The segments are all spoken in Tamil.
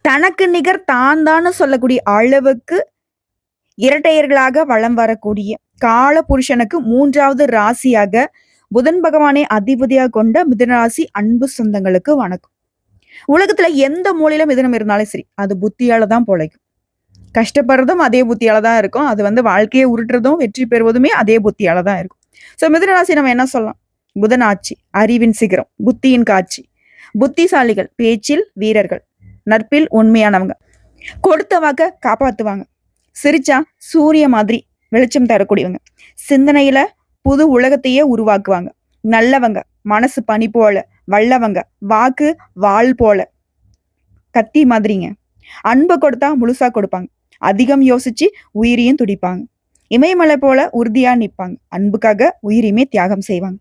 தனக்கு நிகர் தான் தான் சொல்லக்கூடிய அளவுக்கு இரட்டையர்களாக வலம் வரக்கூடிய கால புருஷனுக்கு 3வது ராசியாக புதன் பகவானை அதிபதியாக கொண்ட மிதுன ராசி அன்பு சொந்தங்களுக்கு வணக்கம். உலகத்துல எந்த மூலையில மிதுனம் இருந்தாலும் சரி, அது புத்தியால தான் பொழைக்கும். கஷ்டப்படுறதும் அதே புத்தியால தான் இருக்கும். அது வாழ்க்கையை உருட்டுறதும் வெற்றி பெறுவதுமே அதே புத்தியால தான் இருக்கும். ஸோ மிதுன ராசி நம்ம என்ன சொல்லலாம்? புதன் ஆட்சி, அறிவின் சிகரம், புத்தியின் காட்சி, புத்திசாலிகள், பேச்சில் வீரர்கள், நட்பில் உண்மையானவங்க, கொடுத்த வாக்க காப்பாத்துவாங்க, சிரிச்சா சூரிய மாதிரி வெளிச்சம் தரக்கூடியவங்க, சிந்தனையில புது உலகத்தையே உருவாக்குவாங்க, நல்லவங்க, மனசு பனி போல, வல்லவங்க, வாக்கு வாள் போல, கத்தி மாதிரிங்க, அன்பை கொடுத்தா முழுசா கொடுப்பாங்க, அதிகம் யோசிச்சு உயிரையும் துடிப்பாங்க, இமயமலை போல உறுதியா நிற்பாங்க, அன்புக்காக உயிரையுமே தியாகம் செய்வாங்க,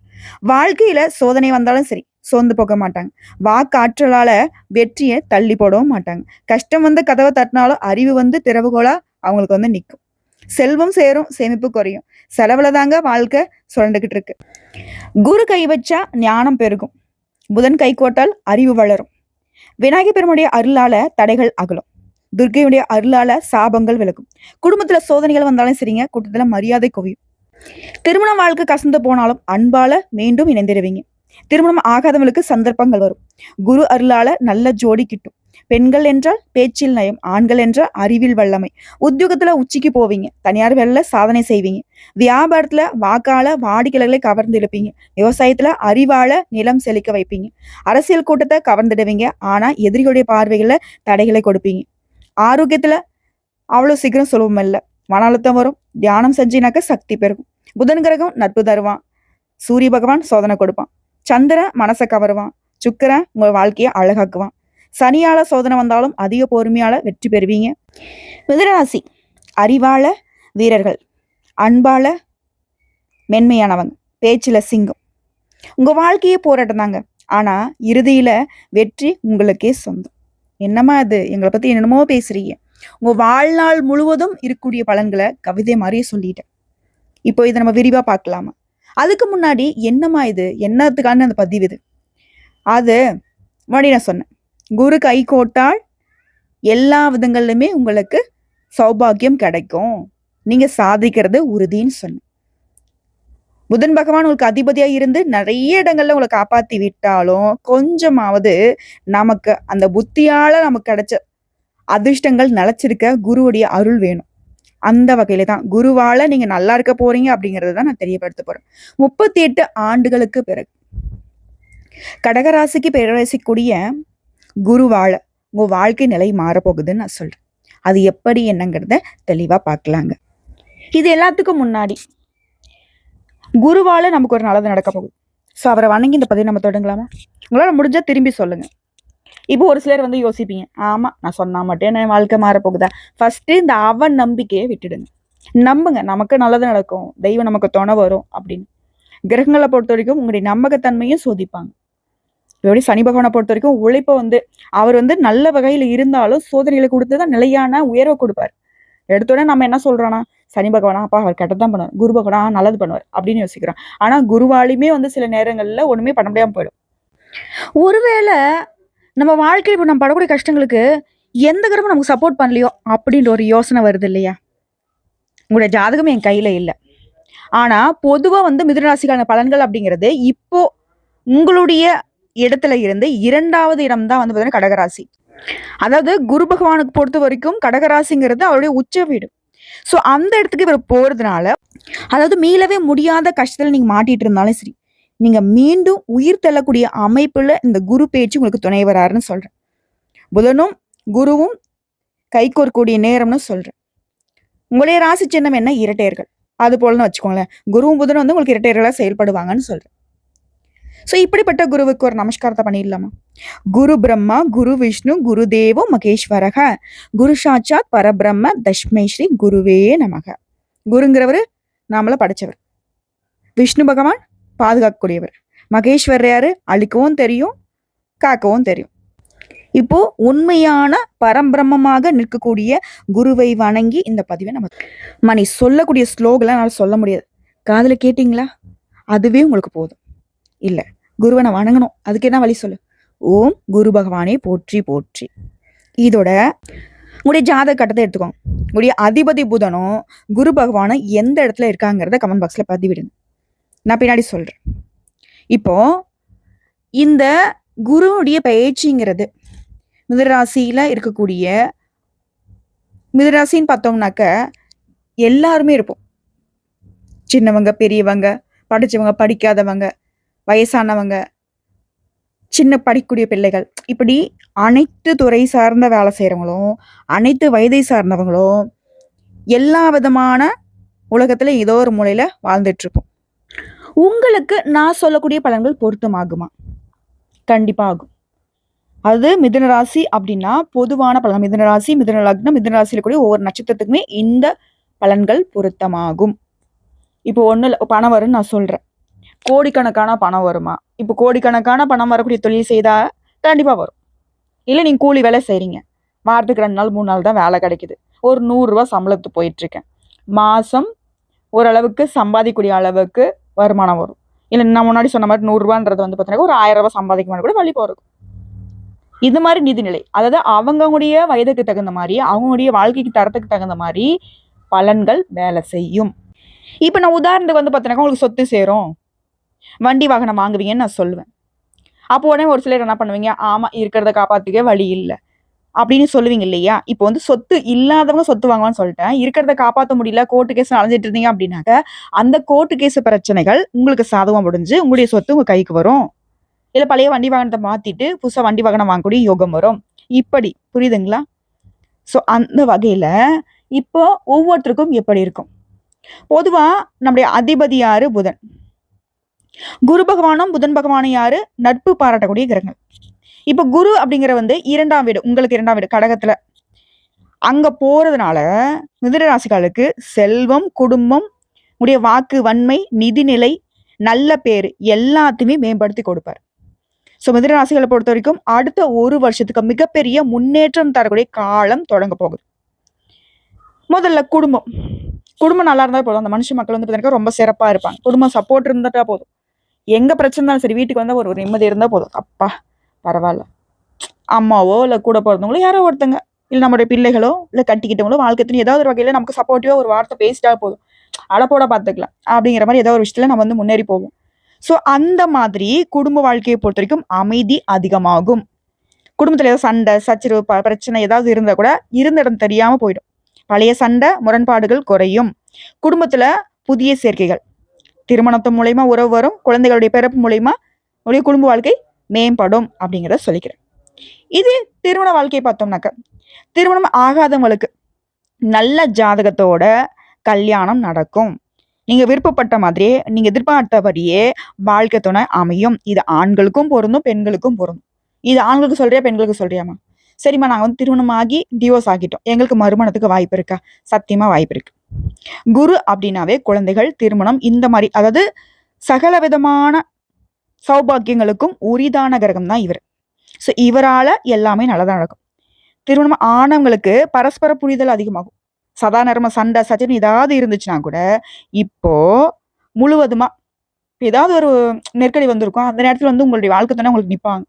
வாழ்க்கையில சோதனை வந்தாலும் சரி சோர்ந்து போக மாட்டாங்க, வாக்காற்றலால வெற்றியை தள்ளி போடவும் மாட்டாங்க, கஷ்டம் வந்து கதவை தட்டினாலும் அறிவு திறவுகோலா அவங்களுக்கு நிற்கும், செல்வம் சேரும் சேமிப்பு குறையும், செலவுல தாங்க வாழ்க்கை சுரண்டுகிட்டு இருக்கு. குரு கை வச்சா ஞானம் பெருகும், புதன் கை கோட்டால் அறிவு வளரும், விநாயகர் பெருமுடைய அருளால தடைகள் அகலும், துர்க்கையுடைய அருளால சாபங்கள் விலகும், குடும்பத்துல சோதனைகள் வந்தாலும் சரிங்க கூட்டத்துல மரியாதை குவியும், திருமண வாழ்க்கை கசந்து போனாலும் அன்பால மீண்டும் இணைந்திருவீங்க, திருமணம் ஆகாதவங்களுக்கு சந்தர்ப்பங்கள் வரும், குரு அருளால நல்ல ஜோடி கிட்டும், பெண்கள் என்றால் பேச்சில் நயம், ஆண்கள் என்றால் அறிவில் வல்லமை, உத்தியோகத்துல உச்சிக்கு போவீங்க, தனியார் வேலையில சாதனை செய்வீங்க, வியாபாரத்துல வாக்கால வாடிக்கையாளர்களை கவர்ந்து இழுப்பீங்க, விவசாயத்துல அறிவால நிலம் செழிக்க வைப்பீங்க, அரசியல் கூட்டத்தை கவர்ந்துடுவீங்க, ஆனா எதிரிகளுடைய பார்வைகளை தடைகளை கொடுப்பீங்க, ஆரோக்கியத்துல அவ்வளவு சீக்கிரம் சுலபம் இல்லை, மன அழுத்தம் வரும், தியானம் செஞ்சினாக்க சக்தி பெருகும், புதன் கிரகம் நட்பு தருவான், சூரிய பகவான் சோதனை கொடுப்பான், சந்திரன் மனசை கவருவான், சுக்கிரன் உங்க வாழ்க்கையை அழகாக்குவான், சனியால சோதனை வந்தாலும் அதிக பொறுமையால வெற்றி பெறுவீங்க. மிதுனராசி அறிவால வீரர்கள், அன்பால மென்மையானவங்க, பேச்சில சிங்கம், உங்க வாழ்க்கையே போராட்டம் தாங்க, ஆனா இறுதியில வெற்றி உங்களுக்கே சொந்தம். என்னம்மா அது, எங்களை பத்தி என்னென்னமோ பேசுறீங்க, உங்க வாழ்நாள் முழுவதும் இருக்கக்கூடிய பலன்களை கவிதை மாதிரியே சொல்லிட்டேன். இப்போ இதை நம்ம விரிவா பார்க்கலாமா? அதுக்கு முன்னாடி என்னம்மா இது, என்னத்துக்கான அந்த பதிவு இது, அது முன்னாடி நான் சொன்னேன், குரு கை கோட்டால் எல்லா விதங்கள்லையுமே உங்களுக்கு சௌபாகியம் கிடைக்கும், நீங்க சாதிக்கிறது உறுதின்னு சொன்னேன். புதன் பகவான் உங்களுக்கு அதிபதியா இருந்து நிறைய இடங்கள்ல உங்களை காப்பாத்தி விட்டாலும் கொஞ்சமாவது நமக்கு அந்த புத்தியால நமக்கு கிடைச்ச அதிர்ஷ்டங்கள் நிலைச்சிருக்க குருவுடைய அருள் வேணும். அந்த வகையில தான் குருவால நீங்க நல்லா இருக்க போறீங்க அப்படிங்கறத தான் நான் தெரியப்படுத்த போறேன். 38 ஆண்டுகளுக்கு பிறகு கடகராசிக்கு பேரரசிக்கூடிய குருவால உங்க வாழ்க்கை நிலை மாறப்போகுதுன்னு நான் சொல்றேன். அது எப்படி என்னங்கிறத தெளிவா பார்க்கலாங்க. இது எல்லாத்துக்கும் முன்னாடி குருவால நமக்கு ஒரு நல்லது நடக்க போகுது. ஸோ அவரை வணங்கி இந்த பதிவு நம்ம தொடங்கலாமா? உங்களால முடிஞ்சா திரும்பி சொல்லுங்க. இப்போ ஒரு சிலர் யோசிப்பீங்க, ஆமா நான் சொன்னா மட்டும் என் வாழ்க்கை மாறப்போகுதா? ஃபர்ஸ்ட் இந்த அவன் நம்பிக்கையை விட்டுடுங்க. நம்புங்க, நமக்கு நல்லது நடக்கும், தெய்வம் நமக்கு துணை வரும் அப்படின்னு. கிரகங்களை பொறுத்த வரைக்கும் உங்களுடைய நம்பகத்தன்மையும் சோதிப்பாங்க. எப்படி சனி பகவானை பொறுத்த வரைக்கும் உழைப்பை அவர் நல்ல வகையில இருந்தாலும் சோதனைகளை கொடுத்துதான் நிலையான உயர்வை கொடுப்பார். எடுத்தோடனே நம்ம என்ன சொல்றோம்னா, சனி பகவானா அப்பா அவர் கெட்டதான் பண்ணுவார், குரு பகவானா நல்லது பண்ணுவார் அப்படின்னு யோசிக்கிறோம். ஆனா குருவாலையுமே சில நேரங்கள்ல ஒண்ணுமே பண்ண முடியாம போயிடும். ஒருவேளை நம்ம வாழ்க்கையில் இப்போ நம்ம படக்கூடிய கஷ்டங்களுக்கு எந்த கிரகமும் நமக்கு சப்போர்ட் பண்ணலையோ அப்படின்ற ஒரு யோசனை வருது இல்லையா? உங்களுடைய ஜாதகம் என் கையில இல்லை, ஆனா பொதுவா மிதுனராசிக்கான பலன்கள் அப்படிங்கிறது இப்போ உங்களுடைய இடத்துல இருந்து 2வது இடம் தான் பார்த்தீங்கன்னா கடகராசி. அதாவது குரு பகவானுக்கு பொறுத்த வரைக்கும் கடகராசிங்கிறது அவருடைய உச்ச வீடு. ஸோ அந்த இடத்துக்கு இவர் போறதுனால, அதாவது மீளவே முடியாத கஷ்டத்துல நீங்க மாட்டிட்டு இருந்தாலும் சரி, நீங்க மீண்டும் உயிர் தள்ளக்கூடிய அமைப்புல இந்த குரு பேச்சு உங்களுக்கு துணை வராருன்னு சொல்றேன். புதனும் குருவும் கைகோர்க்கூடிய நேரம்னு சொல்றேன். உங்களுடைய ராசி சின்னம் என்ன? இரட்டையர்கள். அது போலன்னு வச்சுக்கோங்களேன். குருவும் புதனும் உங்களுக்கு இரட்டையர்களா செயல்படுவாங்கன்னு சொல்றேன். ஸோ இப்படிப்பட்ட குருவுக்கு ஒரு நமஸ்காரத்தை பண்ணிடலாமா? குரு பிரம்மா குரு விஷ்ணு குரு தேவோ மகேஸ்வரக குரு சாட்சாத் பரபிரம்ம தஷ்மை ஸ்ரீ குருவே நமக. குருங்கிறவர் நாமள படைச்சவர், விஷ்ணு பகவான் பாதுகாக்கக்கூடியவர், மகேஸ்வரர் யாரு? அழிக்கவும் தெரியும் காக்கவும் தெரியும். இப்போ உண்மையான பரம்பிரம்மமாக நிற்கக்கூடிய குருவை வணங்கி இந்த பதிவை நம்ம நீ சொல்லக்கூடிய ஸ்லோகெல்லாம் என்னால் சொல்ல முடியாது, காதுல கேட்டீங்களா? அதுவே உங்களுக்கு போதும். இல்ல, குருவை நான் வணங்கணும், அதுக்கு என்ன வழி சொல்லு? ஓம் குரு பகவானே போற்றி போற்றி. இதோட உங்களுடைய ஜாதக கட்டத்தை எடுத்துக்கோங்க. உங்களுடைய அதிபதி புதனும் குரு பகவானும் எந்த இடத்துல இருக்காங்கிறத கமெண்ட் பாக்ஸில் பதிவிடுங்க. நான் பின்னாடி சொல்கிறேன். இப்போ இந்த குருவுடைய பயிற்சிங்கிறது மிதுனராசியில் இருக்கக்கூடிய மிதுனராசின்னு பார்த்தோம்னாக்க எல்லாருமே இருப்போம். சின்னவங்க, பெரியவங்க, படித்தவங்க, படிக்காதவங்க, வயசானவங்க, சின்ன படிக்கக்கூடிய பிள்ளைகள், இப்படி அனைத்து துறை சார்ந்த வேலை செய்கிறவங்களும், அனைத்து வயதை சார்ந்தவங்களும் எல்லா விதமான உலகத்தில் ஏதோ ஒரு மூலையில் வாழ்ந்துட்டுருப்போம். உங்களுக்கு நான் சொல்லக்கூடிய பலன்கள் பொருத்தமாகுமா? கண்டிப்பாக ஆகும். அது மிதுன ராசி அப்படின்னா பொதுவான பலன். மிதுன ராசி, மிதுன லக்னம், மிதுன ராசியில் கூடிய ஒவ்வொரு நட்சத்திரத்துக்குமே இந்த பலன்கள் பொருத்தமாகும். இப்போ ஒன்றும் இல்லை, பணம் வரும்னு நான் சொல்கிறேன். கோடிக்கணக்கான பணம் வருமா? இப்போ கோடிக்கணக்கான பணம் வரக்கூடிய தொழில் செய்தால் கண்டிப்பாக வரும். இல்லை நீங்கள் கூலி வேலை செய்கிறீங்க, வாரத்துக்கு 2 நாள் 3 நாள் தான் வேலை கிடைக்குது, ஒரு 100 ரூபா சம்பளத்துக்கு போயிட்டுருக்கேன், மாதம் ஓரளவுக்கு சம்பாதிக்கக்கூடிய அளவுக்கு வருமானம் வரும். இல்லை நான் முன்னாடி சொன்ன மாதிரி 100 ரூபான்றது வந்து பார்த்தீங்கன்னா ஒரு 1000 ரூபா சம்பாதிக்க மாதிரி கூட வழி போகிறோம். இது மாதிரி நிதிநிலை, அதாவது அவங்களுடைய வயதுக்கு தகுந்த மாதிரி, அவங்களுடைய வாழ்க்கைக்கு தரத்துக்கு தகுந்த மாதிரி பலன்கள் வேலை செய்யும். இப்போ நான் உதாரணத்துக்கு வந்து பார்த்தீங்கன்னா உங்களுக்கு சொத்து சேரும், வண்டி வாகனம் வாங்குவீங்கன்னு நான் சொல்லுவேன். அப்போ உடனே ஒரு சிலர் என்ன பண்ணுவீங்க, ஆமாம் இருக்கிறத காப்பாற்றிக்க வழி இல்லை அப்படின்னு சொல்லுவீங்க இல்லையா? இப்போ வந்து சொத்து இல்லாதவங்க சொத்து வாங்குவான்னு சொல்லிட்டேன். இருக்கிறத காப்பாற்ற முடியல, கோர்ட்டு கேஸ் அலைஞ்சிட்டு இருந்தீங்க அப்படின்னாக்க அந்த கோர்ட்டு கேஸ் பிரச்சனைகள் உங்களுக்கு சாதகம் முடிஞ்சு உங்களுடைய சொத்து உங்கள் கைக்கு வரும். இல்லை பழைய வண்டி வாகனத்தை மாற்றிட்டு புதுசாக வண்டி வாகனம் வாங்கக்கூடிய யோகம் வரும். இப்படி புரியுதுங்களா? ஸோ அந்த வகையில் இப்போ ஒவ்வொருத்தருக்கும் எப்படி இருக்கும்? பொதுவாக நம்முடைய அதிபதி யாரு? புதன். குரு பகவானும் புதன் பகவானும் யாரு? நட்பு பாராட்டக்கூடிய கிரகங்கள். இப்போ குரு அப்படிங்கிற வந்து 2ஆம் வீடு, உங்களுக்கு 2ஆம் வீடு கடகத்துல அங்க போறதுனால மிதுன ராசிகளுக்கு செல்வம், குடும்பம், உடைய வாக்கு வன்மை, நிதிநிலை, நல்ல பேர் எல்லாத்தையுமே மேம்படுத்தி கொடுப்பார். ஸோ மிதுன ராசிகளை பொறுத்த வரைக்கும் அடுத்த 1 வருஷத்துக்கு மிகப்பெரிய முன்னேற்றம் தரக்கூடிய காலம் தொடங்க போகுது. முதல்ல குடும்பம் நல்லா இருந்தால் போதும். அந்த மனுஷ மக்கள் வந்து பார்த்தீங்கன்னா ரொம்ப சிறப்பாக இருப்பாங்க. குடும்பம் சப்போர்ட் இருந்துட்டா போதும். எங்க பிரச்சனை இருந்தாலும் சரி, வீட்டுக்கு வந்தால் ஒரு நிம்மதி இருந்தால் போதும். அப்பா பரவாயில்ல, அம்மாவோ இல்லை கூட பிறந்தவங்களோ யாரோ ஒருத்தங்க, இல்லை நம்மளுடைய பிள்ளைகளோ இல்லை கட்டிக்கிட்டவங்களோ வாழ்க்கைன்னு ஏதாவது ஒரு வகையில் நமக்கு சப்போர்ட்டிவாக ஒரு வார்த்தை பேசிட்டா போதும், அழப்போட பார்த்துக்கலாம் அப்படிங்கிற மாதிரி ஏதாவது ஒரு விஷயத்தில் நம்ம வந்து முன்னேறி போவோம். ஸோ அந்த மாதிரி குடும்ப வாழ்க்கையை பொறுத்த வரைக்கும் அமைதி அதிகமாகும். குடும்பத்தில் ஏதாவது சண்டை சச்சரவு பிரச்சனை ஏதாவது இருந்தால் கூட இருந்த இடம் தெரியாமல் போயிடும். பழைய சண்டை முரண்பாடுகள் குறையும். குடும்பத்தில் புதிய சேர்க்கைகள், திருமணத்து மூலயமா உறவு வரும், குழந்தைகளுடைய பிறப்பு மூலயமா உடைய குடும்ப வாழ்க்கை மேம்படும் அப்படிங்கிறத சொல்லிக்கிறேன். இது திருமண வாழ்க்கையை பார்த்தோம்னாக்க திருமணம் ஆகாதவங்களுக்கு நல்ல ஜாதகத்தோட கல்யாணம் நடக்கும். நீங்க விருப்பப்பட்ட மாதிரியே நீங்க எதிர்பார்த்தபடியே வாழ்க்கை துணை அமையும். இது ஆண்களுக்கும் பொருந்தும், பெண்களுக்கும் பொருந்தும். இது ஆண்களுக்கு சொல்றியா, பெண்களுக்கு சொல்றியாமா? சரிம்மா, நாங்கள் வந்து திருமணம் ஆகி டிவோர்ஸ் ஆகிட்டோம், எங்களுக்கு மறுமணத்துக்கு வாய்ப்பு இருக்கா? சத்தியமா வாய்ப்பு இருக்கு. குரு அப்படின்னாவே குழந்தைகள், திருமணம், இந்த மாதிரி அதாவது சகல விதமான சௌபாக்கியங்களுக்கும் உரிதான கிரகம் தான் இவர். ஸோ இவரால எல்லாமே நல்லதாக நடக்கும். திருமணம் ஆனவங்களுக்கு பரஸ்பர புரிதல் அதிகமாகும். சாதாரண சண்டை சச்சரவு ஏதாவது இருந்துச்சுன்னா கூட இப்போ முழுவதுமா ஏதாவது ஒரு நெருக்கடி வந்திருக்கும், அந்த நேரத்தில் வந்து உங்களுடைய வாழ்க்கை தானே உங்களுக்கு நிற்பாங்க.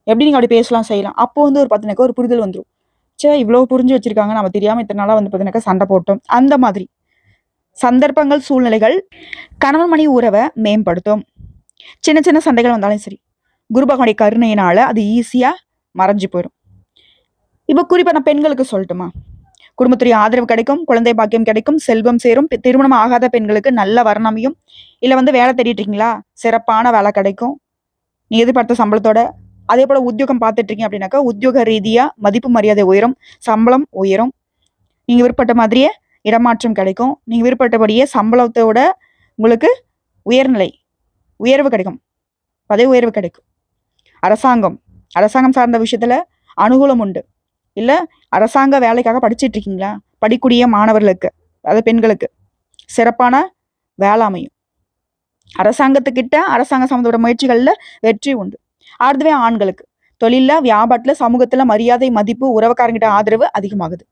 எப்படி நீங்கள் அப்படி பேசலாம் செய்யலாம். அப்போ வந்து ஒரு பார்த்தீங்கன்னாக்கா ஒரு புரிதல் வந்துடும். சே இவ்வளோ புரிஞ்சு வச்சிருக்காங்க, நம்ம தெரியாமல் இத்தனை நாளாக வந்து பார்த்தீங்கன்னாக்கா சண்டை போட்டோம். அந்த மாதிரி சந்தர்ப்பங்கள், சூழ்நிலைகள் கணவன் மனைவி உறவை மேம்படுத்தும். சின்ன சின்ன சண்டைகள் வந்தாலும் சரி, குரு பகவானுடைய கருணையினால அது ஈஸியாக மறைஞ்சு போயிடும். இப்போ குறிப்பாக நான் பெண்களுக்கு சொல்லட்டுமா? குடும்பத்துடைய ஆதரவு கிடைக்கும், குழந்தை பாக்கியம் கிடைக்கும், செல்வம் சேரும். திருமணம் ஆகாத பெண்களுக்கு நல்ல வரணமையும், இல்லை வந்து வேலை தேடிட்டு இருக்கீங்களா, சிறப்பான வேலை கிடைக்கும் நீ எதிர்பார்த்த சம்பளத்தோட. அதே போல் உத்தியோகம் பார்த்துட்டு இருக்கீங்க அப்படின்னாக்கா உத்தியோக ரீதியாக மதிப்பு மரியாதை உயரும், சம்பளம் உயரும். நீங்கள் விருப்பப்பட்ட மாதிரியே இடமாற்றம் கிடைக்கும். நீங்கள் விருப்பப்பட்டபடியே சம்பளத்தோட உங்களுக்கு உயர்வு கிடைக்கும், பதவி உயர்வு கிடைக்கும். அரசாங்கம் சார்ந்த விஷயத்துல அனுகூலம் உண்டு. இல்லை அரசாங்க வேலைக்காக படிச்சுட்டு இருக்கீங்களா, படிக்கூடிய மாணவர்களுக்கு, அதாவது பெண்களுக்கு சிறப்பான வேலை அமையும். அரசாங்கத்துக்கிட்ட அரசாங்க சம்பந்தப்பட்ட முயற்சிகளில் வெற்றி உண்டு. அடுத்தவே ஆண்களுக்கு தொழிலில், வியாபாரத்தில், சமூகத்தில் மரியாதை, மதிப்பு, உறவுக்காரங்கிட்ட ஆதரவு அதிகமாகுது.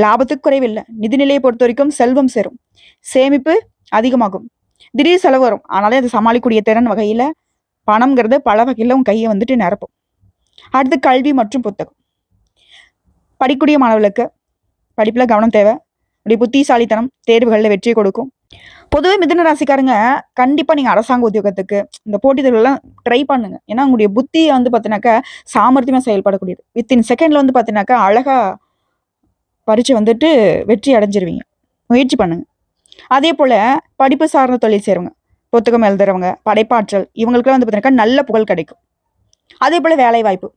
லாபத்துக்கு குறைவில்லை. நிதிநிலையை பொறுத்த வரைக்கும் செல்வம் சேரும், சேமிப்பு அதிகமாகும். திடீர் செலவு வரும், ஆனாலே அது சமாளிக்கக்கூடிய திறன் வகையில் பணம்ங்கிறது பல வகையில் உன் கையை வந்துட்டு நிரப்பும். அடுத்து கல்வி மற்றும் புத்தகம். படிக்கக்கூடிய மாணவர்களுக்கு படிப்பில் கவனம் தேவை. உடைய புத்திசாலித்தனம் தேர்வுகளில் வெற்றியை கொடுக்கும். பொதுவே மிதுன ராசிக்காரங்க கண்டிப்பாக நீங்கள் அரசாங்க உத்தியோகத்துக்கு இந்த போட்டித் தேர்வுலாம் ட்ரை பண்ணுங்க. ஏன்னா உங்களுடைய புத்தியை வந்து பார்த்தீங்கன்னாக்கா சாமர்த்தியமாக செயல்படக்கூடியது. வித்தின் செகண்டில் வந்து பார்த்தீங்கன்னாக்கா அழகாக பரீட்சை வந்துட்டு வெற்றி அடைஞ்சிருவீங்க. முயற்சி பண்ணுங்க. அதே போல் படிப்பு சார்ந்த தொழில் செய்கிறவங்க, புத்தகம் எழுதுறவங்க, படைப்பாற்றல் இவங்களுக்குலாம் வந்து பார்த்தீங்கன்னாக்கா நல்ல புகழ் கிடைக்கும். அதே போல் வேலை வாய்ப்பு,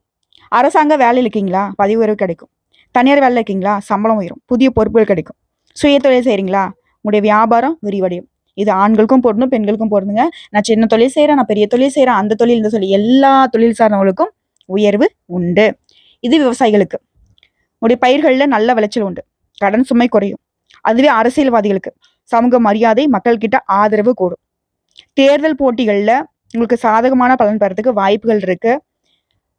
அரசாங்க வேலையில் இருக்கீங்களா பதவி உயர்வு கிடைக்கும். தனியார் வேலையில் இருக்கீங்களா சம்பளம் உயரும், புதிய பொறுப்புகள் கிடைக்கும். சுய தொழில் செய்கிறீங்களா உங்களுடைய வியாபாரம் விரிவடையும். இது ஆண்களுக்கும் பொருந்தும் பெண்களுக்கும் பொருந்துங்க. நான் சின்ன தொழில் செய்கிறேன், நான் பெரிய தொழில் செய்கிறேன், அந்த தொழில் இந்த தொழில் எல்லா தொழில் சார்ந்தவங்களுக்கும் உயர்வு உண்டு. இது விவசாயிகளுக்கு உங்களுடைய பயிர்களில் நல்ல விளைச்சல் உண்டு, கடன் சுமை குறையும். அதுவே அரசியல்வாதிகளுக்கு சமூக மரியாதை, மக்கள்கிட்ட ஆதரவு கூடும். தேர்தல் போட்டிகளில் உங்களுக்கு சாதகமான பலன் பெறதுக்கு வாய்ப்புகள் இருக்கு.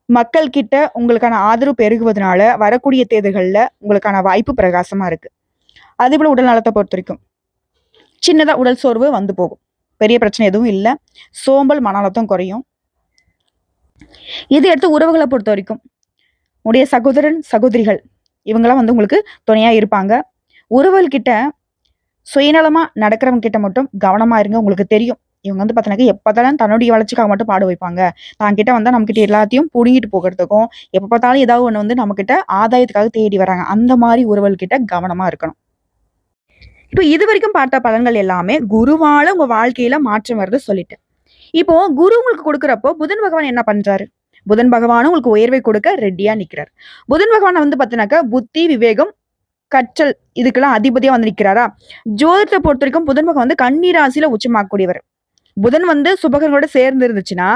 மக்கள் கிட்ட உங்களுக்கான ஆதரவு பெருகுவதனால வரக்கூடிய தேர்தல்களில் உங்களுக்கான வாய்ப்பு பிரகாசமா இருக்கு. அதே போல உடல் நலத்தை பொறுத்த வரைக்கும் சின்னதா உடல் சோர்வு வந்து போகும், பெரிய பிரச்சனை எதுவும் இல்லை. சோம்பல், மன அழுத்தம் குறையும். இது எடுத்து உறவுகளை பொறுத்த வரைக்கும் உடைய சகோதரன் சகோதரிகள் இவங்கெல்லாம் வந்து உங்களுக்கு துணையா இருப்பாங்க. உறவுகள்கிட்ட சுயநலமா நடக்கிறவங்க கிட்ட மட்டும் கவனமா இருங்க. உங்களுக்கு தெரியும் இவங்க வந்து பார்த்தீங்கன்னா எப்போதாலும் தன்னுடைய வளர்ச்சிக்காக மட்டும் பாடு வைப்பாங்க. தான் கிட்ட வந்தால் நம்மக்கிட்ட எல்லாத்தையும் புடுங்கிட்டு போகிறதுக்கும் எப்போ பார்த்தாலும் ஏதாவது ஒன்று வந்து நம்மக்கிட்ட ஆதாயத்துக்காக தேடி வராங்க. அந்த மாதிரி உறவுகள்கிட்ட கவனமா இருக்கணும். இப்போ இது வரைக்கும் பார்த்த பலன்கள் எல்லாமே குருவால உங்க வாழ்க்கையில மாற்றம் வருது சொல்லிட்டேன். இப்போ குரு உங்களுக்கு கொடுக்குறப்போ புதன் பகவான் என்ன பண்றாரு? புதன் பகவானும் உங்களுக்கு உயர்வை கொடுக்க ரெடியா நிக்கிறார். புதன் பகவான் வந்து பார்த்தீங்கன்னாக்கா புத்தி, விவேகம், கற்றல் இதுக்கெல்லாம் அதிபதியா வந்து நிற்கிறாரா. ஜோதிடத்தை பொறுத்த வரைக்கும் புதன் பகவான் வந்து கன்னி ராசியில உச்சமாக்கக்கூடியவர். புதன் வந்து சுபகரோட சேர்ந்து இருந்துச்சுன்னா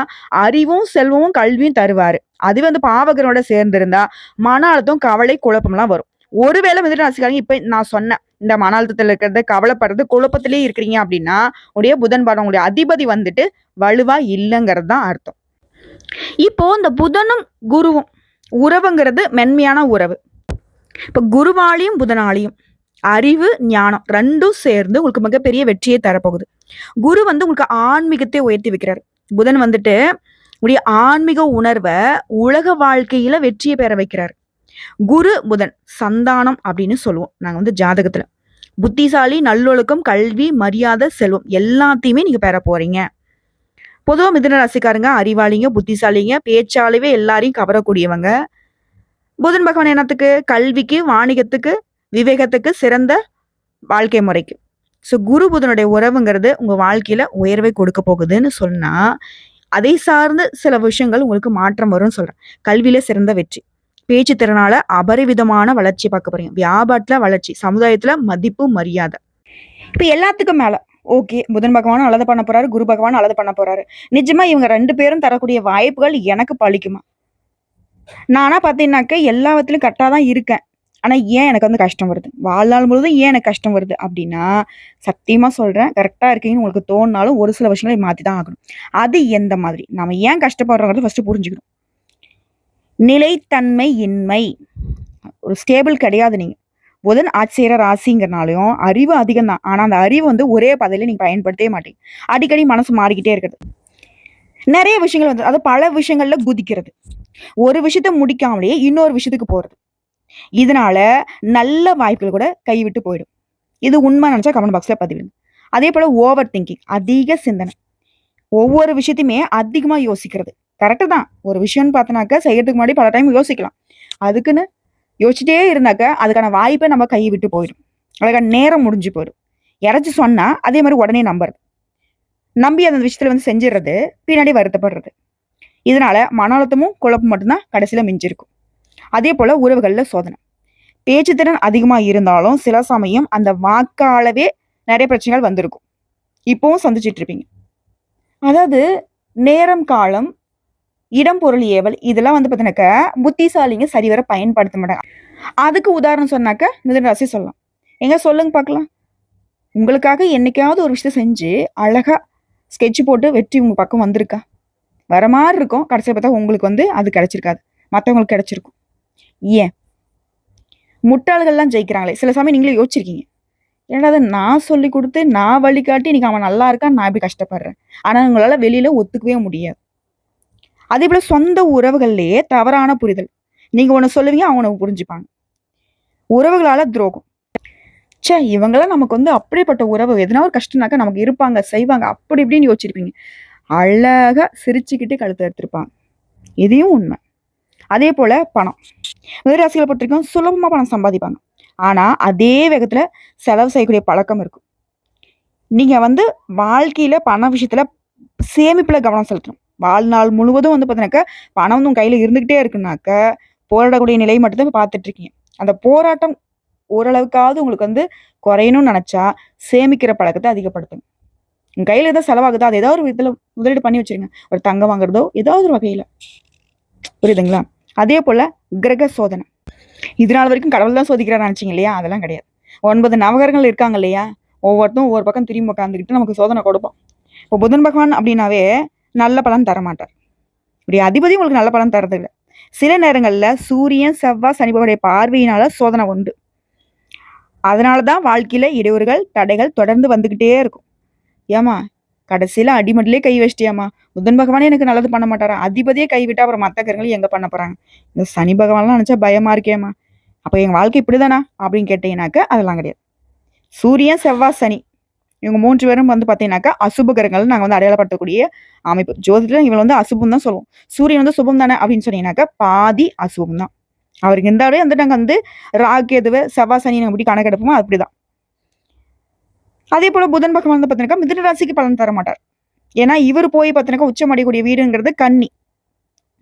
அறிவும் செல்வமும் கல்வியும் தருவாரு. அது வந்து பாவகரோட சேர்ந்து இருந்தா மன அழுத்தம், கவலை, குழப்பம்லாம் வரும். ஒருவேளை மிதுன ராசிக்காரங்க இப்ப நான் சொன்ன இந்த மன அழுத்தத்துல இருக்கிறது, கவலைப்படுறது, குழப்பத்திலேயே இருக்கிறீங்க அப்படின்னா உடைய புதன் பகவான் உங்களுடைய அதிபதி வந்துட்டு வலுவா இல்லைங்கிறது தான் அர்த்தம். இப்போ இந்த புதனும் குருவும் உறவுங்கிறது மென்மையான உறவு. இப்ப குருவாலையும் புதனாலையும் அறிவு, ஞானம் ரெண்டும் சேர்ந்து உங்களுக்கு மிகப்பெரிய வெற்றியை தரப்போகுது. குரு வந்து உங்களுக்கு ஆன்மீகத்தை உயர்த்தி வைக்கிறாரு. புதன் வந்துட்டு உடைய ஆன்மீக உணர்வை உலக வாழ்க்கையில வெற்றியை பெற வைக்கிறாரு. குரு புதன் சந்தானம் அப்படின்னு சொல்லுவோம் நாங்க வந்து ஜாதகத்துல. புத்திசாலி, நல்லொழுக்கம், கல்வி, மரியாதை, செல்வம் எல்லாத்தையுமே நீங்க பெற போறீங்க. பொதுவா மிதுன ராசிக்காரங்க அறிவாளிங்க, புத்திசாலிங்க, பேச்சாலவே எல்லாரையும் கவரக்கூடியவங்க. புதன் பகவான் என்னத்துக்கு? கல்விக்கு, வாணிகத்துக்கு, விவேகத்துக்கு, சிறந்த வாழ்க்கை முறைக்கு. ஸோ குரு புதனுடைய உறவுங்கிறது உங்க வாழ்க்கையில உயர்வை கொடுக்க போகுதுன்னு சொன்னா அதை சார்ந்து சில விஷயங்கள் உங்களுக்கு மாற்றம் வரும்னு சொல்றேன். கல்வியில சிறந்த வெற்றி, பேச்சு திறனால அபரிவிதமான வளர்ச்சி பார்க்க போறீங்க. வியாபாரத்துல வளர்ச்சி, சமுதாயத்துல மதிப்பு, மரியாதை. இப்ப எல்லாத்துக்கும் மேல ஓகே புதன் பகவானும் நல்லது பண்ண போறாரு, குரு பகவானும் நல்லது பண்ண போறாரு. நிஜமா இவங்க 2 பேரும் தரக்கூடிய வாய்ப்புகள் எனக்கு பலிக்குமா? நானா பார்த்தீங்கன்னாக்க எல்லாவற்றிலும் கரெக்டாக தான் இருக்கேன். ஆனா ஏன் எனக்கு வந்து கஷ்டம் வருது? வாழ்நாள் முழுவதும் ஏன் எனக்கு கஷ்டம் வருது? அப்படின்னா, சத்தியமா சொல்றேன், கரெக்ட்டா இருக்கீங்கன்னு உங்களுக்கு தோணுனாலும் ஒரு சில விஷயங்களை மாத்தி தான் ஆகணும். அது எந்த மாதிரி? நாம ஏன் கஷ்டப்படுறோங்கிறத ஃபர்ஸ்ட் புரிஞ்சுக்கணும். நிலைத்தன்மை இன்மை. ஒரு ஸ்டேபிள் கிடையாது நீங்க. புதன் ஆட்சி செய்ற ராசிங்கிறனாலயும் அறிவு அதிகம் தான். ஆனா அந்த அறிவு வந்து ஒரே பாதையில நீங்க பயன்படுத்தவே மாட்டீங்க. அடிக்கடி மனசு மாறிக்கிட்டே இருக்குது. நிறைய விஷயங்கள் வந்து அது பல விஷயங்கள்ல குதிக்கிறது. ஒரு விஷயத்த முடிக்காமலேயே இன்னொரு விஷயத்துக்கு போறது. இதனால நல்ல வாய்ப்புகள் கூட கைவிட்டு போயிடும். இது உண்மை நினைச்சா கமெண்ட் பாக்ஸ்ல பதிவிடுங்க. அதே போல ஓவர் திங்கிங், அதிக சிந்தனை. ஒவ்வொரு விஷயத்தையுமே அதிகமா யோசிக்கிறது. கரெக்டு தான். ஒரு விஷயம்னு பார்த்தனாக்க செய்யறதுக்கு முன்னாடி பல டைம் யோசிக்கலாம். அதுக்குன்னு யோசிச்சுட்டே இருந்தாக்க அதுக்கான வாய்ப்பை நம்ம கையை விட்டு போயிடும். அதுக்கான நேரம் முடிஞ்சு போயிடும். யாராச்சும் சொன்னா அதே மாதிரி உடனே நம்புறது. நம்பி அந்த விஷயத்துல வந்து செஞ்சிடறது, பின்னாடி வருத்தப்படுறது. இதனால மன அழுத்தமும் குழப்பம் மட்டும்தான் கடைசியில மிஞ்சிருக்கும். அதே போல உறவுகள்ல சோதனை. பேச்சுத்திறன் அதிகமா இருந்தாலும் சில சமயம் அந்த வாக்காளவே நிறைய பிரச்சனைகள் வந்திருக்கும். இப்பவும் சந்திச்சிட்டு இருப்பீங்க. அதாவது நேரம், காலம், இடம், பொருள், ஏவல் இதெல்லாம் வந்து பார்த்தீங்கன்னாக்க புத்திசாலிங்க சரிவர பயன்படுத்த மாட்டாங்க. அதுக்கு உதாரணம் சொன்னாக்க மிதுன ராசி சொல்லலாம். எங்க சொல்லுங்க பார்க்கலாம். உங்களுக்காக என்னைக்காவது ஒரு விஷயத்த செஞ்சு அழகா ஸ்கெட்ச் போட்டு வெற்றி உங்க பக்கம் வந்திருக்கா? வர மாதிரி இருக்கும். கடைசியில் பார்த்தா உங்களுக்கு வந்து அது கிடைச்சிருக்காது, மற்றவங்களுக்கு கிடைச்சிருக்கும். ஏன் முட்டாள்கள்லாம் ஜெயிக்கிறாங்களே? சில சமயம் நீங்களே யோசிச்சிருக்கீங்க, ஏன்னா அதை நான் சொல்லி கொடுத்து நான் வழிகாட்டி இன்னைக்கு அவன் நல்லா இருக்கான், நான் இப்படி கஷ்டப்படுறேன். ஆனால் உங்களால வெளியில ஒத்துக்கவே முடியாது. அதே போல சொந்த உறவுகள்லயே தவறான புரிதல். நீங்க ஒன்று சொல்லுவீங்க, அவங்க புரிஞ்சுப்பாங்க. உறவுகளால துரோகம். ச்சே, இவங்கலாம் நமக்கு அப்படிப்பட்ட உறவு, எதனா ஒரு கஷ்டம்னாக்கா நமக்கு இருப்பாங்க, செய்வாங்க, அப்படி இப்படின்னு யோசிச்சிருப்பீங்க. அழகா சிரிச்சுக்கிட்டு கழுத்த எடுத்திருப்பாங்க. இதையும் உண்மை. அதே போல பணம். மிதுனராசிகளை பொறுத்தவரைக்கும் சுலபமா பணம் சம்பாதிப்பாங்க. ஆனா, அதே வேகத்துல செலவு செய்யக்கூடிய பழக்கம் இருக்கும். நீங்க வாழ்க்கையில பண விஷயத்துல சேமிப்புல கவனம் செலுத்தணும். வாழ்நாள் முழுவதும் பார்த்தீங்கன்னாக்கா, பணம் உங்க கையில இருந்துகிட்டே இருக்குனாக்க, போராடக்கூடிய நிலை மட்டும் தான் பார்த்துட்டு இருக்கீங்க. அந்த போராட்டம் ஓரளவுக்காவது உங்களுக்கு குறையணும்னு நெனச்சா, சேமிக்கிற பழக்கத்த அதிகப்படுத்துங்க. உங்க கையில எதோ செலவாகுதா, அது ஏதாவது ஒரு விதத்துல முதலீடு பண்ணி வச்சுருங்க. ஒரு தங்கம் வாங்குறதோ, ஏதாவது ஒரு வகையில. புரியுதுங்களா? அதே போல கிரக சோதனை. இது நாள் வரைக்கும் கடவுள் தான் சோதிக்கிறார்ன்னு நெனச்சீங்க இல்லையா? அதெல்லாம் கிடையாது. 9 நவகிரகங்கள் இருக்காங்க இல்லையா? ஒவ்வொருத்தரும் ஒவ்வொரு பக்கம் திரும்பி உட்காந்துக்கிட்டு நமக்கு சோதனை கொடுப்பான். இப்போ புதன் பகவான் அப்படின்னாவே நல்ல பலன் தரமாட்டார். இப்படி அதிபதி உங்களுக்கு நல்ல பலன் தரதில்ல. சில நேரங்கள்ல சூரியன், செவ்வாய், சனி பகவானுடைய பார்வையினால சோதனை உண்டு. அதனால தான் வாழ்க்கையில இடையூறுகள், தடைகள் தொடர்ந்து வந்துகிட்டே இருக்கும். ஏம்மா, கடைசியில அடிமட்டிலே கை வச்சிட்டியாம்மா, புதன் பகவானே எனக்கு நல்லது பண்ண மாட்டாரா? அதிபதியே கைவிட்டா அப்புறம் மத்த கிரகங்கள் எங்க பண்ண போறாங்க? இந்த சனி பகவான்லாம் நினைச்சா பயமா இருக்கேம்மா. அப்ப எங்க வாழ்க்கை இப்படிதானா? அப்படின்னு கேட்டீங்கன்னாக்க அதெல்லாம் கிடையாது. சூரியன், செவ்வாய், சனி இவங்க 3 பேரும் பார்த்தீங்கன்னாக்கா அசுப கிரகங்கள் நாங்க அடையாளப்படுத்தக்கூடிய அமைப்பு. ஜோதிடத்துல இவங்க அசுபம் தான் சொல்லுவோம். சூரியன் சுபம் தானே அப்படின்னு சொன்னீங்கன்னாக்கா பாதி அசுபம் தான். அவருக்கு இருந்தாலே நாங்க ராகு, கேதுவை, செவ்வாய், சனி நாங்க எப்படி கணக்கெடுப்போமோ அப்படிதான். அதே போல புதன் பகவான் பார்த்தீங்கன்னா மிதுன ராசிக்கு பலன் தர மாட்டார். ஏன்னா இவர் போய் பார்த்தீங்கன்னா உச்சம் அடையக்கூடிய வீடுங்கிறது கன்னி.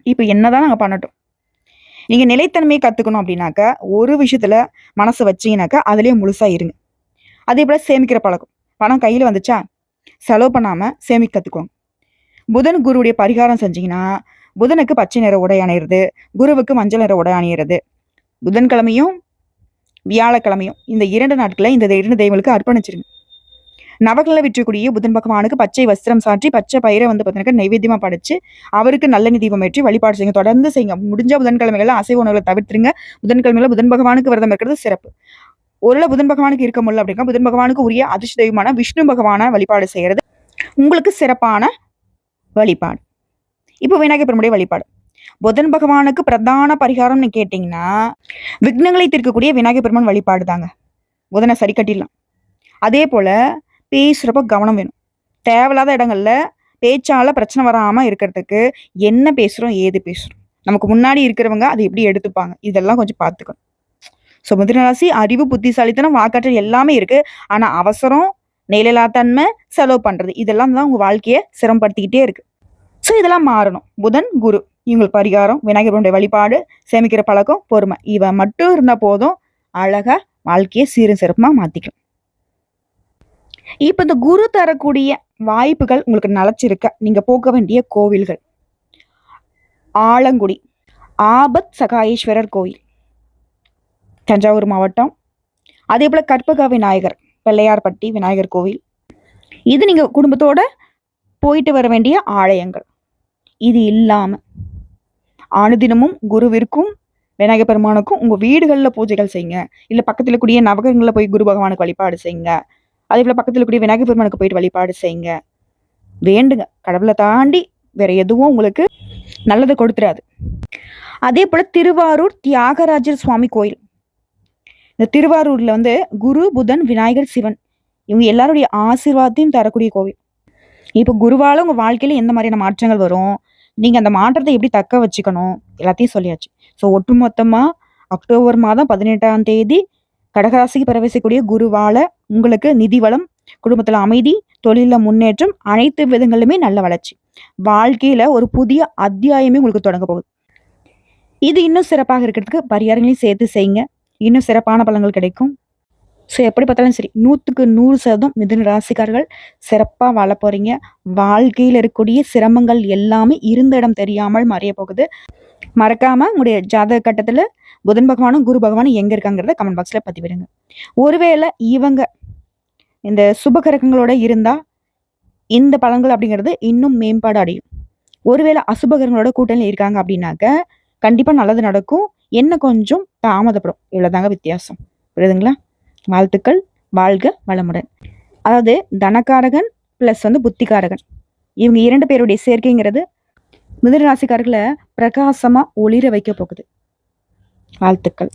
இப்ப என்னதான் நாங்க பண்ணட்டும்? நீங்க நிலைத்தன்மையை கத்துக்கணும் அப்படின்னாக்கா, ஒரு விஷயத்துல மனசு வச்சீங்கன்னாக்கா அதுலயே முழுசா இருங்க. அதே போல சேமிக்கிற பழக்கம். பணம் கையில வந்துச்சா, செலவு பண்ணாம சேமிக்க கத்துக்கோங்க. புதன் குருவுடைய பரிகாரம் செஞ்சீங்கன்னா, புதனுக்கு பச்சை நிற உடை அணியிறது, குருவுக்கு மஞ்சள் நிற உடை அணியிறது. புதன்கிழமையும் வியாழக்கிழமையும் இந்த 2 நாட்களை இந்த 2 தெய்வங்களுக்கு அர்ப்பணிச்சிருங்க. நவகிரக விற்றக்கூடிய புதன் பகவானுக்கு பச்சை வஸ்திரம் சாற்றி பச்சை பயிரை பார்த்தீங்கன்னா நைவேத்தியமா படைச்சு அவருக்கு நல்லெண்ணெய் தீபம் ஏற்றி வழிபாடு செய்யுங்க. தொடர்ந்து செய்யுங்க. முடிஞ்ச புதன்கிழமைகளை அசைவ உணவுகளை தவிர்த்துருங்க. புதன்கிழமையில புதன் பகவானுக்கு விரதம் இருக்கிறது சிறப்பு. ஒருவேளை புதன் பகவானுக்கு இருக்க முடியல அப்படின்னா புதன் பகவானுக்கு உரிய அதிர்ஷ்ட தெய்வமான விஷ்ணு பகவான வழிபாடு செய்யறது உங்களுக்கு சிறப்பான வழிபாடு. இப்போ விநாயகர் பெருமுடைய வழிபாடு. புதன் பகவானுக்கு பிரதான பரிகாரம்னு கேட்டீங்கன்னா விக்னங்களை தீர்க்கக்கூடிய விநாயகர் பெருமான் வழிபாடு தாங்க. புதனை சரி கட்டிடலாம். அதே போல பேசுறப்ப கவனம் வேணும். தேவையில்லாத இடங்கள்ல பேச்சால பிரச்சனை வராம இருக்கிறதுக்கு என்ன பேசுறோம், ஏது பேசுறோம், நமக்கு முன்னாடி இருக்கிறவங்க அதை எப்படி எடுத்துப்பாங்க, இதெல்லாம் கொஞ்சம் பார்த்துக்கணும். ஸோ மிதுன ராசி அறிவு, புத்திசாலித்தனம், வாக்காற்றல் எல்லாமே இருக்கு. ஆனா அவசரம், நிலையில்லாத்தன்மை, செலவு பண்றது இதெல்லாம் தான் உங்க வாழ்க்கையை சிரமப்படுத்திக்கிட்டே இருக்கு. ஸோ இதெல்லாம் மாறணும். புதன், குரு இவங்களுக்கு பரிகாரம், விநாயகருடைய வழிபாடு, சேமிக்கிற பழக்கம், பொறுமை இவ மட்டும் இருந்தா போதும், அழகா வாழ்க்கையை சீரும் சிறப்புமா மாத்திக்கலாம். இப்ப இந்த குரு தரக்கூடிய வாய்ப்புகள் உங்களுக்கு நிலைச்சிருக்க நீங்க போக வேண்டிய கோவில்கள்: ஆலங்குடி ஆபத் சகாயேஸ்வரர் கோயில், தஞ்சாவூர் மாவட்டம். அதே போல கற்பக விநாயகர், பிள்ளையார்பட்டி விநாயகர் கோவில். இது நீங்க குடும்பத்தோட போயிட்டு வர வேண்டிய ஆலயங்கள். இது இல்லாம அனுதினமும் குருவிற்கும் விநாயகர் பெருமானுக்கும் உங்க வீடுகளில் பூஜைகள் செய்யுங்க. இல்ல பக்கத்துல கூடிய நவகிரகங்களில் போய் குரு பகவானுக்கு வழிபாடு செய்யுங்க. அதே போல பக்கத்துல கூடிய விநாயகர் பெருமானுக்கு போயிட்டு வழிபாடு செய்யுங்க. வேண்டுங்க. கடவுளை தாண்டி வேற எதுவும் உங்களுக்கு நல்லது கொடுத்துறாது. அதே போல திருவாரூர் தியாகராஜர் சுவாமி கோயில். இந்த திருவாரூர்ல குரு, புதன், விநாயகர், சிவன் இவங்க எல்லாருடைய ஆசீர்வாதத்தையும் தரக்கூடிய கோவில். இப்ப குருவால உங்க வாழ்க்கையில எந்த மாதிரியான மாற்றங்கள் வரும், நீங்க அந்த மாற்றத்தை எப்படி தக்க வச்சுக்கணும், எல்லாத்தையும் சொல்லியாச்சு. ஸோ ஒட்டுமொத்தமா அக்டோபர் மாதம் 18ஆம் தேதி கடகராசிக்கு பிரவேசிக்கக்கூடிய குருவால உங்களுக்கு நிதி வளம், குடும்பத்துல அமைதி, தொழில முன்னேற்றம், அனைத்து விதங்களிலுமே நல்ல வளர்ச்சி. வாழ்க்கையில ஒரு புதிய அத்தியாயமே உங்களுக்கு தொடங்க போகுது. இது இன்னும் சிறப்பாக இருக்கிறதுக்கு பரிகாரங்களையும் சேர்த்து செய்யுங்க. இன்னும் சிறப்பான பலன்கள் கிடைக்கும். ஸோ எப்படி பார்த்தாலும் சரி 100க்கு 100% மிதுன ராசிக்காரர்கள் சிறப்பாக வாழ போறீங்க. வாழ்க்கையில் இருக்கக்கூடிய சிரமங்கள் எல்லாமே இருந்த இடம் தெரியாமல் மறைய போகுது. மறக்காம உங்களுடைய ஜாதக கட்டத்துல புதன் பகவானும் குரு பகவானும் எங்க இருக்காங்கிறத கமெண்ட் பாக்ஸ்ல பதிவிடுங்க. ஒருவேளை இவங்க இந்த சுப கிரகங்களோட இருந்தா இந்த பலன்கள் அப்படிங்கிறது இன்னும் மேம்பாடு அடையும். ஒருவேளை அசுப கிரகங்களோட கூட்டணியில் இருக்காங்க அப்படின்னாக்க கண்டிப்பா நல்லது நடக்கும், என்ன கொஞ்சம் தாமதப்படும். இவ்வளவுதாங்க வித்தியாசம். புரியுதுங்களா? வாழ்த்துக்கள். வாழ்க வளமுடன். அதாவது தனக்காரகன் பிளஸ் புத்திகாரகன் இவங்க 2 பேருடைய சேர்க்கைங்கிறது மிதுன ராசிக்காரர்களை பிரகாசமா ஒளிர வைக்க போகுது. வாழ்த்துக்கள்.